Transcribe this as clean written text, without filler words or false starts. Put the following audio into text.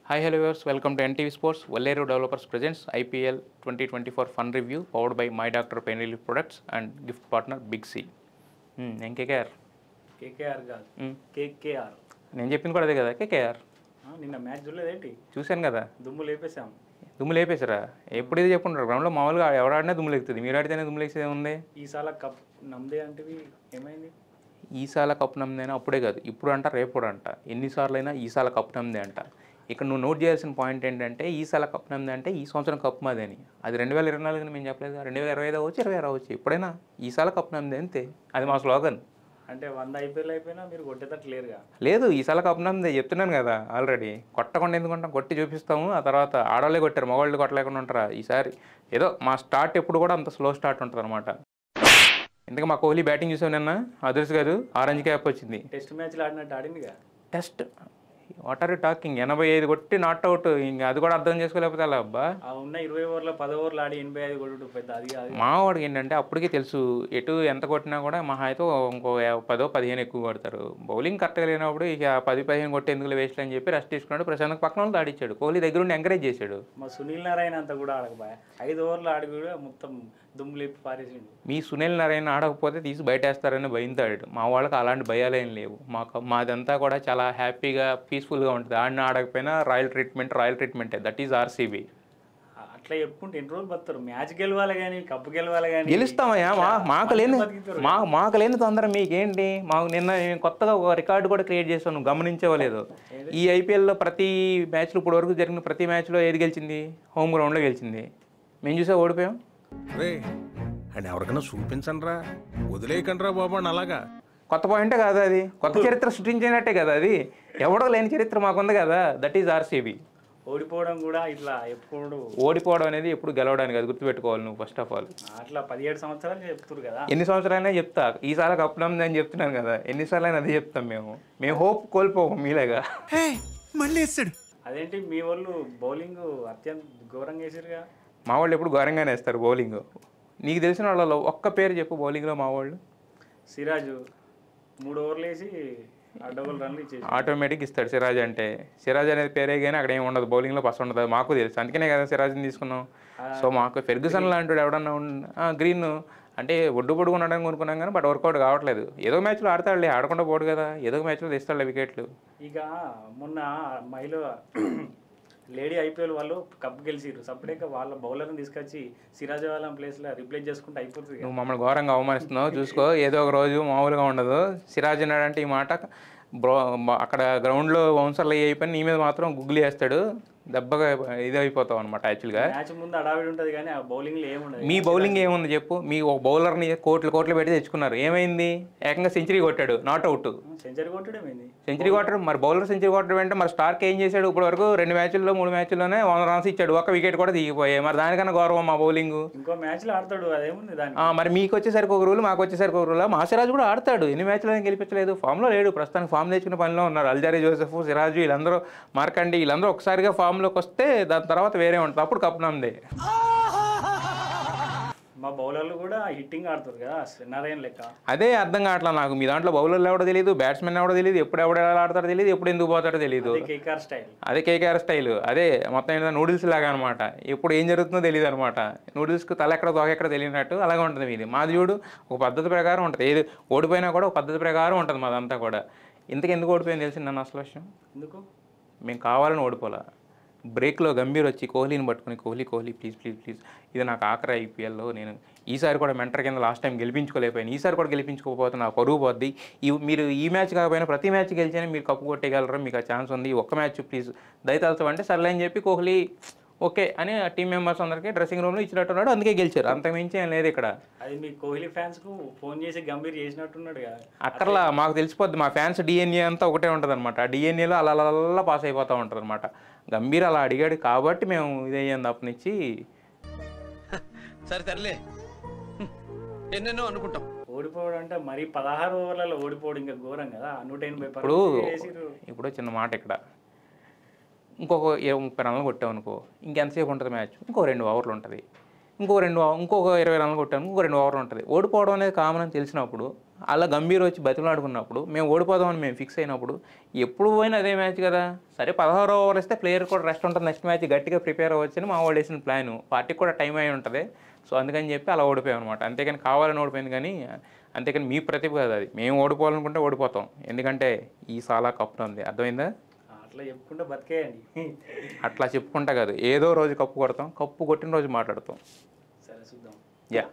Hi, hello viewers. Welcome to NTV Sports. Valleru Developers presents IPL 2024 Fun Review powered by My Doctor Pain Relief Products and gift partner Big C. KKR KKR కాదు KKR నేను చెప్పింది కూడా అదే కదా KKR. నిన్న match చూడలేదేంటి? చూశాను కదా. దుమ్ము లేపేసాం. దుమ్ము లేపేశారా? ఎప్పుడు ఇది చెప్పుకుంటారు గ్రౌండ్లో మామూలుగా ఎవరు ఆడినా దుమ్ము లేస్తుంది, మీరు ఆడితేనే దుమ్ము లేసేది ఉంది. ఈసాల కప్ నమ్మదే అంటే ఏమైంది? ఈసాల కప్ నమ్మదేనా? అప్పుడే కాదు, ఇప్పుడు అంట, రేపు కూడా అంట. ఎన్నిసార్లు అయినా ఈసాల కప్ నమ్మదే అంట. ఇక్కడ నువ్వు నోట్ చేయాల్సిన పాయింట్ ఏంటంటే ఈసాల కప్ నమ్మదే అంటే ఈ సంవత్సరం కప్ మాదే అని. అది 2024 మేము చెప్పలేదు, 2025 అవ్వచ్చు, 26 అవ్వచ్చు, ఎప్పుడైనా ఈసాల కప్ నమ్మదే అంతే. అది మా స్లోగన్. అంటే 100 IPL అయిపోయినా మీరు కొట్టేటట్టు లేరుగా? లేదు, ఈసాల కప్ నమ్మదే చెప్తున్నాను కదా ఆల్రెడీ. కొట్టకుండా ఎందుకుంటాం, కొట్టి చూపిస్తాము. ఆ తర్వాత ఆడవాళ్ళే కొట్టారు, మగవాళ్ళు కొట్టలేకుండా ఉంటారా? ఈసారి ఏదో మా స్టార్ట్ ఎప్పుడు కూడా అంత స్లో స్టార్ట్ ఉంటుంది అనమాట. ఇంతకు మా కోహ్లీ బ్యాటింగ్ చూసావు నిన్న, అదర్స్ కాదు, ఆరెంజ్ క్యాప్ వచ్చింది. టెస్ట్ మ్యాచ్లు ఆడినట్టు ఆడిందిగా. Test what are you talking? 85 కొట్టి నాట్ అవుట్, ఇంకా అది కూడా అర్థం చేసుకోలేకపోతే అలా అబ్బా. ఉన్న 20 ఓవర్లో 10 ఓవర్లు ఆడి 85 కొట్టు పెద్ద అది కాదు. మావాడికి ఏంటంటే అప్పటికే తెలుసు ఎటు ఎంత కొట్టినా కూడా మహా అయితే ఇంకో 10-15 ఎక్కువ కొడతారు. బౌలింగ్ కరెక్ట్గా లేనప్పుడు ఇక 10-15 కొట్టి ఎందుకు వేస్ట్ అని చెప్పి రెస్ట్ తీసుకున్నాడు. ప్రశాంత్ పక్కన వాళ్ళు ఆడిచ్చాడు, కోహ్లీ దగ్గర ఉండి ఎంకరేజ్ చేశాడు. మా సునీల్ నారాయణ అంతా కూడా ఆడకపోయా, 5 ఓవర్లు ఆడి కూడా మొత్తం దుమ్ము లేపి పారేసిండు. మీ సునీల్ నారాయణ ఆడకపోతే తీసి బయటేస్తారని భయంతో ఆడాడు. మా వాళ్ళకి అలాంటి భయాలేం లేవు. మాదంతా కూడా చాలా హ్యాపీగా పీస్ఫుల్గా ఉంటుంది. ఆడకపోయినా రాయల్ ట్రీట్మెంటే. That is RCB. అట్లా చెప్పుకుంటే ఎన్ని రోజులు బతారు? మ్యాచ్ గెలవాలి కానీ, కప్పు గెలవాలి కానీ. గెలుస్తామయ్యా, మాకు లేని తొందర మీకేంటి? మాకు నిన్న కొత్తగా ఒక రికార్డు కూడా క్రియేట్ చేస్తాను, గమనించవలేదు. ఈ ఐపీఎల్లో ప్రతి మ్యాచ్లో ఇప్పుడు వరకు జరిగిన ప్రతి మ్యాచ్లో ఏది గెలిచింది? హోమ్ గ్రౌండ్లో గెలిచింది. మేము చూసా ఓడిపోయాం. అని ఎవరికైనా చూపించండి రా, వదిలేయకండి రా బాబు అని. అలాగా కొత్త పాయింటే కాదు అది, కొత్త చరిత్ర సృష్టించినట్టే కదా అది. ఎవడో లేని చరిత్ర మాకుంది కదా, దట్ ఈజ్ ఆర్సీబీ. ఓడిపోవడం కూడా ఇట్లా ఎప్పుడు ఓడిపోవడం అనేది ఎప్పుడు గెలవడానికి, అది గుర్తుపెట్టుకోవాలి నువ్వు ఫస్ట్ ఆఫ్ ఆల్. అట్లా 17 సంవత్సరాలు చెప్తున్నారు కదా. ఎన్ని సంవత్సరాలైనా చెప్తా, ఈసారి కప్పునమ్ది అని చెప్తున్నాను కదా. ఎన్నిసార్లు అయినా అదే చెప్తాం మేము హోప్ కోల్పోము మీలేగా. మళ్ళీ వేస్తాడు. అదేంటి మీ వాళ్ళు బౌలింగ్ అత్యంత ఘోరంగా వేసారుగా? మా వాళ్ళు ఎప్పుడు ఘోరంగానే వేస్తారు బౌలింగ్. నీకు తెలిసిన వాళ్ళలో ఒక్క పేరు చెప్పు బౌలింగ్లో మా వాళ్ళు. సిరాజు 3 ఓవర్లు వేసి 6 రన్లు ఇచ్చేసి ఆటోమేటిక్ ఇస్తాడు సిరాజ్ అంటే. సిరాజ్ అనేది పేరే కానీ అక్కడ ఏమి ఉండదు, బౌలింగ్లో ఫస్ట్ ఉండదు. మాకు తెలుసు, అందుకనే కదా సిరాజ్ని తీసుకున్నాం. సో మాకు ఫెర్గుసన్ లాంటి ఎవడన్నా గ్రీన్ అంటే ఒడ్డు పొడుగు ఉండడానికి కొనుక్కున్నాం కానీ బట్ వర్కౌట్ కావట్లేదు. ఏదో మ్యాచ్లో ఆడతాడులే, ఆడకుండా పోడు కదా, ఏదో మ్యాచ్లో తీస్తాడులే వికెట్లు. ఇక మొన్న మహిళ లేడీ IPL వాళ్ళు కప్ గెలిచిరు, సపరేట్గా వాళ్ళ బౌలర్ని తీసుకొచ్చి సిరాజ్ వాళ్ళ ప్లేస్లో రీప్లేస్ చేసుకుంటే అయిపోతుంది. నువ్వు మమ్మల్ని ఘోరంగా అవమానిస్తున్నావు, చూసుకో. ఏదో ఒక రోజు మామూలుగా ఉండదు. సిరాజ్ అన్నాడంటే ఈ మాట అక్కడ గ్రౌండ్లో బౌన్సర్లు అయిపోయి నీ మీద మాత్రం గుగ్గులు వేస్తాడు, దెబ్బగా ఇది అయిపోతావు అనమాట. యాక్చువల్గా మ్యాచ్ ముందు అడావిడి ఉంటుంది కానీ ఆ బౌలింగ్లో ఏముండదు. మీ బౌలింగ్ ఏముంది చెప్పు? మీ ఒక బౌలర్ని కోట్లు పెట్టి తెచ్చుకున్నారు, ఏమైంది? ఏకంగా సెంచరీ కొట్టాడు, నాట్ అవుట్. సెంచరీ కొట్టడమేంది? సెంచరీ కొట్టడం మరి బౌలర్ సెంచరీ కొట్టడం అంటే మరి స్టార్క్ ఏం చేశాడు? ఇప్పుడు వరకు 2 మ్యాచ్ల్లో 3 మ్యాచ్ల్లోనే 100 రన్స్ ఇచ్చాడు, ఒక్క వికెట్ కూడా దిగిపోయాయి. మరి దానికన్నా గౌరవం మా బౌలింగ్. ఇంకో మ్యాచ్లో ఆడతాడు, అదేముంది దానికి? మరి మీకు వచ్చేసరికి ఒక రూల్, మాకు వచ్చేసరికి ఒక రూల్. మా సిరాజ్ కూడా ఆడతాడు, ఎన్ని మ్యాచ్లో గెలిపించలేదు, ఫామ్లో లేడు. ప్రస్తుతానికి ఫామ్ తెచ్చుకునే పనిలో ఉన్నారు. అల్జారీ జోసెఫ్, సిరాజు, వీళ్ళందరూ, మార్కండి, వీళ్ళందరూ ఒకసారిగా ఫామ్లోకి వస్తే దాని తర్వాత వేరే ఉంటుంది, అప్పుడు కప్నమ్దే. మా బౌలర్లు కూడా హిట్టింగ్ ఆడుతారు కదా నారాయణ లెక్క. అదే అర్థం కావట్లా నాకు. మీ దాంట్లో బౌలర్లు ఎవడో తెలియదు, బ్యాట్స్మెన్ ఎవడో తెలియదు, ఎప్పుడు ఎలా ఆడతాడో తెలియదు, ఎప్పుడు ఎందుకు పోతాడో తెలియదు. అదే కేకేఆర్ స్టైల్, అదే మొత్తం ఏంటంటే నూడిల్స్ లాగా అనమాట. ఎప్పుడు ఏం జరుగుతుందో తెలియదు అనమాట. నూడిల్స్కి తల ఎక్కడ దోక ఎక్కడ తెలియనట్టు అలాగే ఉంటుంది మీది. మాది చూడు ఒక పద్ధతి ప్రకారం ఉంటుంది, ఏది ఓడిపోయినా కూడా ఒక పద్ధతి ప్రకారం ఉంటుంది మాదంతా కూడా. ఎందుకు ఓడిపోయింది తెలిసింది నన్ను అసలు విషయం? ఎందుకు మేము కావాలని ఓడిపోలే. బ్రేక్లో గంభీర్ వచ్చి కోహ్లీని పట్టుకుని కోహ్లీ ప్లీజ్ ఇది నాకు ఆఖరి ఐపీఎల్లో, నేను ఈసారి కూడా మెంటర్ కింద లాస్ట్ టైం గెలిపించుకోలేకపోయాను, ఈసారి కూడా గెలిపించుకోకపోతే నా పరువు పోద్ది. మీరు ఈ మ్యాచ్ కాకపోయినా ప్రతి మ్యాచ్ గెలిచినా మీరు కప్పు కొట్టేయగలరా, మీకు ఆ ఛాన్స్ ఉంది, ఒక్క మ్యాచ్ ప్లీజ్ దయతలసం అంటే సర్లే అని చెప్పి కోహ్లీ ఓకే అని ఆ టీం మెంబర్స్ అందరికీ డ్రెస్సింగ్ రూమ్లో ఇచ్చినట్టున్నాడు, అందుకే గెలిచారు. అంతకుమించి ఏం లేదు ఇక్కడ. అది మీ కోహ్లీ ఫ్యాన్స్కు ఫోన్ చేసి గంభీర్ చేసినట్టున్నాడు కదా. అక్కర్లా, మాకు తెలిసిపోద్ది. మా ఫ్యాన్స్ DNA అంతా ఒకటే ఉంటుంది అనమాట. ఆ DNAలో అలా పాస్ అయిపోతూ ఉంటుంది అనమాట. గంభీర్ అలా అడిగాడు కాబట్టి మేము ఇదయ్యాం తప్పనిచ్చి. సరే తరలే, ఎన్నెన్నో అనుకుంటాం. ఓడిపోవడం అంటే మరి 16 ఓవర్లలో ఓడిపోవడం ఇంకా ఘోరం కదా. 180. ఇప్పుడు చిన్న మాట ఇక్కడ, ఇంకొక 30 రన్లు కొట్టావు అనుకో, ఇంకెంతసేపు ఉంటుంది మ్యాచ్? ఇంకో 2 ఓవర్లు ఉంటుంది. ఇంకొక 20 రన్లు కొట్టాను, ఇంకో 2 ఓవర్లు ఉంటుంది. ఓడిపోవడం అనేది కామన్ అని తెలిసినప్పుడు అలా గంభీర్ వచ్చి బతిలాడుకున్నప్పుడు మేము ఓడిపోదామని మేము ఫిక్స్ అయినప్పుడు ఎప్పుడు పోయినా అదే మ్యాచ్ కదా, సరే 16 ఓవర్ ఇస్తే ప్లేయర్ కూడా రెస్ట్ ఉంటుంది, నెక్స్ట్ మ్యాచ్ గట్టిగా ప్రిపేర్ అవ్వచ్చు అని మా వాళ్ళు వేసిన ప్లాను. పార్టీకి కూడా టైం అయి ఉంటుంది, సో అందుకని చెప్పి అలా ఓడిపోయాం అనమాట. అంతేకాని కావాలని ఓడిపోయింది కానీ, అంతేకాని మీ ప్రతిభ కాదు అది. మేము ఓడిపోవాలనుకుంటే ఓడిపోతాం, ఎందుకంటే ఈ సాలా కప్పు ఉంది, అర్థమైందా? అట్లా చెప్పుకుంటే బతికేయండి. అట్లా చెప్పుకుంటా కాదు, ఏదో రోజు కప్పు కొడతాం, కప్పు కొట్టిన రోజు మాట్లాడతాం. సరే చూద్దాం. యా.